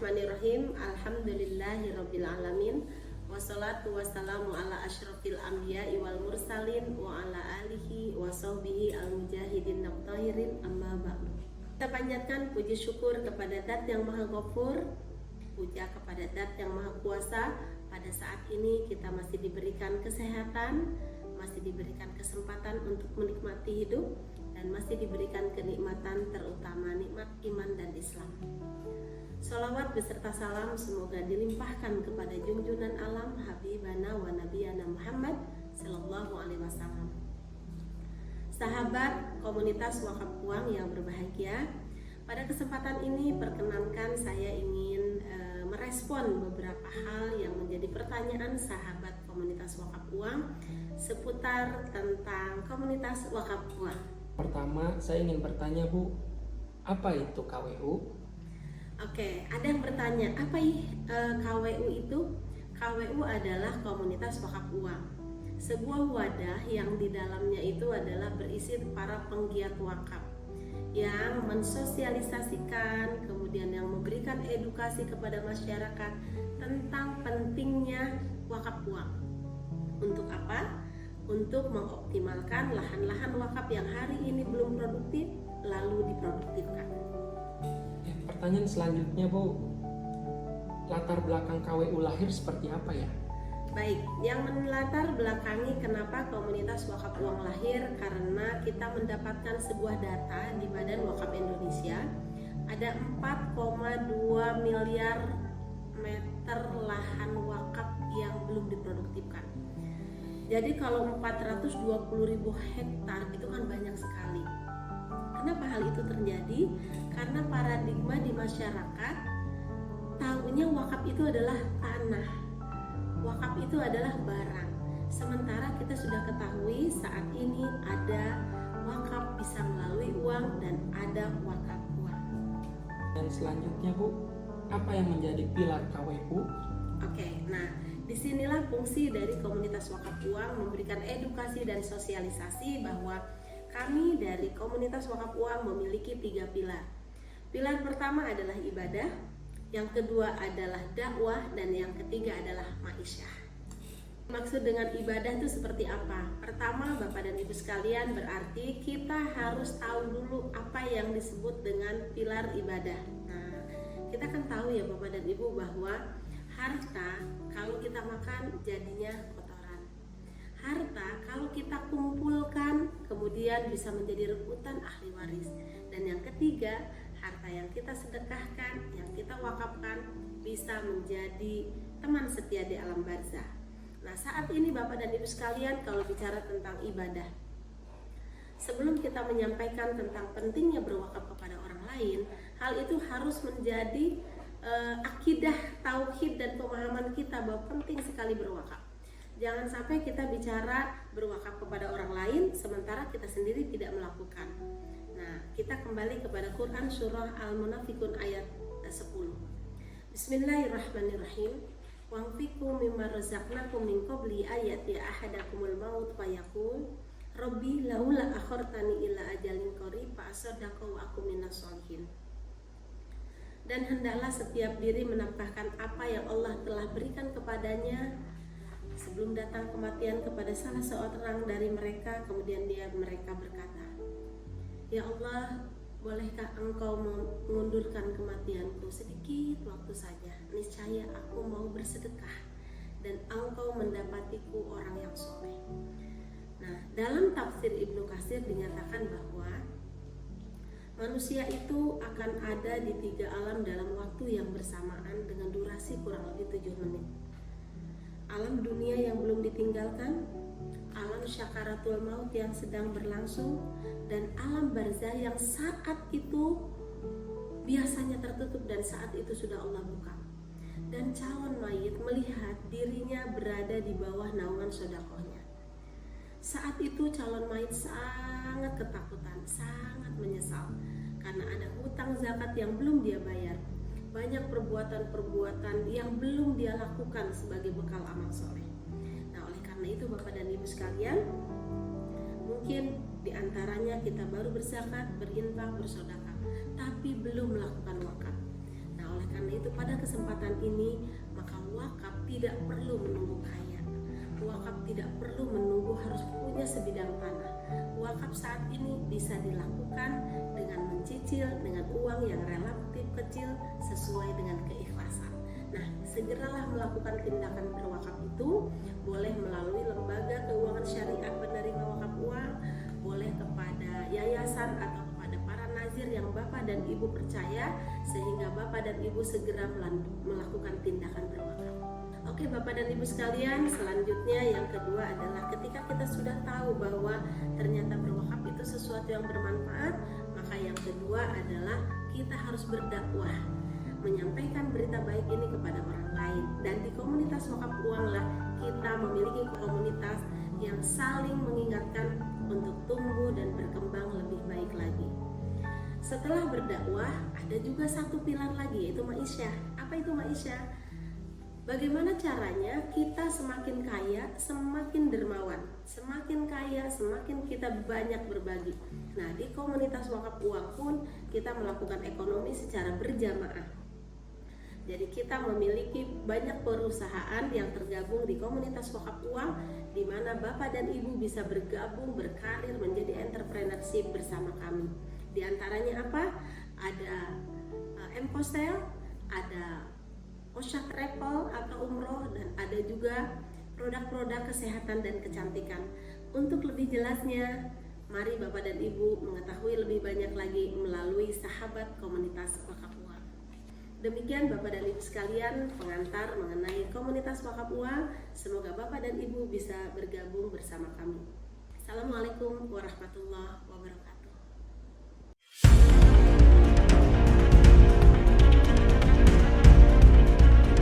Bismillahirrahmanirrahim. Alhamdulillahirabbil alamin. Wassalatu wassalamu ala asyrafil anbiya'i wal mursalin wa ala alihi wa sahbihi al-mujahidin nabtahirin amma ba'du. Kita panjatkan puji syukur kepada Zat yang Maha Ghafur, puja kepada Zat yang Maha Kuasa. Pada saat ini kita masih diberikan kesehatan, masih diberikan kesempatan untuk menikmati hidup, dan masih diberikan kenikmatan terutama nikmat iman dan Islam. Salawat beserta salam semoga dilimpahkan kepada junjungan alam Habibana wa Nabiyana Muhammad Sallallahu Alaihi Wasallam. Sahabat komunitas wakaf uang yang berbahagia, pada kesempatan ini perkenankan saya ingin merespon beberapa hal yang menjadi pertanyaan sahabat komunitas wakaf uang seputar tentang komunitas wakaf uang. Pertama, saya ingin bertanya, Bu, apa itu KWU? Oke, ada yang bertanya, apa KWU itu? KWU adalah komunitas wakaf uang, sebuah wadah yang di dalamnya itu adalah berisi para penggiat wakaf yang mensosialisasikan, kemudian yang memberikan edukasi kepada masyarakat tentang pentingnya wakaf uang. Untuk apa? Untuk mengoptimalkan lahan-lahan wakaf yang hari ini belum produktif lalu diproduktifkan. Pertanyaan selanjutnya, Bu, latar belakang KWU lahir seperti apa ya? Baik, yang melatar belakangi kenapa komunitas wakaf uang lahir, karena kita mendapatkan sebuah data di Badan Wakaf Indonesia ada 4,2 miliar meter lahan wakaf yang belum diproduktifkan. Jadi kalau 420.000 hektar itu kan banyak sekali. Kenapa hal itu terjadi? Karena paradigma di masyarakat tahunya wakaf itu adalah tanah, wakaf itu adalah barang. Sementara kita sudah ketahui saat ini ada wakaf bisa melalui uang dan ada wakaf uang. Dan selanjutnya, Bu, apa yang menjadi pilar KWU? Oke, nah disinilah fungsi dari komunitas wakaf uang memberikan edukasi dan sosialisasi bahwa kami dari komunitas wakaf uang memiliki 3 pilar. Pilar pertama adalah ibadah, yang kedua adalah dakwah, dan yang ketiga adalah ma'isyah. Maksud dengan ibadah itu seperti apa? Pertama, Bapak dan Ibu sekalian, berarti kita harus tahu dulu apa yang disebut dengan pilar ibadah. Nah, kita kan tahu ya Bapak dan Ibu bahwa harta kalau kita makan jadinya kotoran. Harta kalau kita kumpulkan kemudian bisa menjadi rebutan ahli waris. Dan yang ketiga, harta yang kita sedekahkan, yang kita wakafkan bisa menjadi teman setia di alam barzah. Nah, saat ini Bapak dan Ibu sekalian, kalau bicara tentang ibadah, sebelum kita menyampaikan tentang pentingnya berwakaf kepada orang lain, hal itu harus menjadi akidah, tauhid, dan pemahaman kita bahwa penting sekali berwakaf. Jangan sampai kita bicara berwakaf kepada orang lain sementara kita sendiri tidak melakukan. Nah, kita kembali kepada Quran surah Al-Munafikun ayat 10. Bismillahirrahmanirrahim. Wanfiqu mimma razaqnakum min qabli ayati ahadakumul maut fayaqul Rabbi laula akhartani ila ajalin qarib fa asaddaqa wa aku minas sholihin. Dan hendaklah setiap diri menafkahkan apa yang Allah telah berikan kepadanya sebelum datang kematian kepada salah seorang dari mereka. Kemudian mereka berkata, Ya Allah, bolehkah engkau mengundurkan kematianku sedikit waktu saja? Niscaya aku mau bersedekah dan engkau mendapatiku orang yang soleh. Nah, dalam tafsir Ibnu Katsir dinyatakan bahwa manusia itu akan ada di 3 alam dalam waktu yang bersamaan dengan durasi kurang lebih 7 menit. Alam dunia yang belum ditinggalkan, alam syakaratul maut yang sedang berlangsung, dan alam barzah yang saat itu biasanya tertutup dan saat itu sudah Allah buka. Dan calon mayit melihat dirinya berada di bawah naungan sedekahnya. Saat itu calon mayit sangat ketakutan, sangat menyesal karena ada hutang zakat yang belum dia bayar. Banyak perbuatan-perbuatan yang belum dia lakukan sebagai bekal amal soleh. Nah, oleh karena itu Bapak dan Ibu sekalian, mungkin diantaranya kita baru berzakat, berinfak, bersedekah, tapi belum melakukan wakaf. Nah, oleh karena itu pada kesempatan ini maka wakaf tidak perlu menunggu kaya. Wakaf tidak perlu menunggu harus punya sebidang tanah. Wakaf saat ini bisa dilakukan dengan mencicil dengan uang yang relatif kecil sesuai dengan keikhlasan. Nah, segeralah melakukan tindakan berwakaf itu, boleh melalui lembaga keuangan syariah penerima wakaf uang, boleh kepada yayasan atau kepada para nazir yang Bapak dan Ibu percaya, sehingga Bapak dan Ibu segera melakukan tindakan berwakaf. Oke Bapak dan Ibu sekalian, selanjutnya yang kedua adalah ketika kita sudah tahu bahwa ternyata berwakaf itu sesuatu yang bermanfaat, maka yang kedua adalah kita harus berdakwah, menyampaikan berita baik ini kepada orang lain. Dan di komunitas wakaf uanglah kita memiliki komunitas yang saling mengingatkan untuk tumbuh dan berkembang lebih baik lagi. Setelah berdakwah, ada juga satu pilar lagi, yaitu ma'isyah. Apa itu ma'isyah? Bagaimana caranya kita semakin kaya, semakin dermawan, semakin kaya, semakin kita banyak berbagi. Nah, di komunitas wakaf uang pun kita melakukan ekonomi secara berjamaah. Jadi kita memiliki banyak perusahaan yang tergabung di komunitas wakaf uang, di mana Bapak dan Ibu bisa bergabung, berkarir menjadi entrepreneurship bersama kami. Di antaranya apa? Ada M-Postel, ada Osha Travel atau umroh, dan ada juga produk-produk kesehatan dan kecantikan. Untuk lebih jelasnya, mari Bapak dan Ibu mengetahui lebih banyak lagi melalui sahabat komunitas wakaf uang. Demikian Bapak dan Ibu sekalian pengantar mengenai komunitas wakaf uang. Semoga Bapak dan Ibu bisa bergabung bersama kami. Assalamualaikum warahmatullahi wabarakatuh.